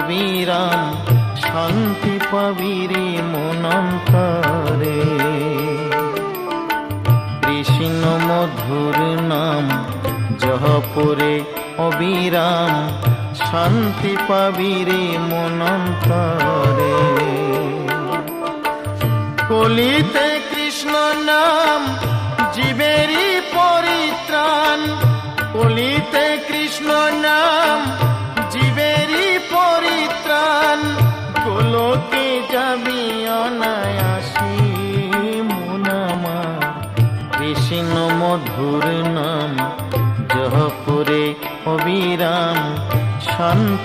অবিরাম শান্তি পাবি রে মন অন্তরে। কৃষ্ণ মধুর নাম জপরে অবিরাম শান্তি পাবি রে মন অন্তরে। কলিতে কৃষ্ণ নাম জীবেরই পরিত্রাণ, কলিতে কৃষ্ণ নাম জীবেরই পরিত্রাণ। গোলকে যাবি অনায়াসী মন আমার, কৃষ্ণ মধুর নাম জপরে অবিরাম শান্তি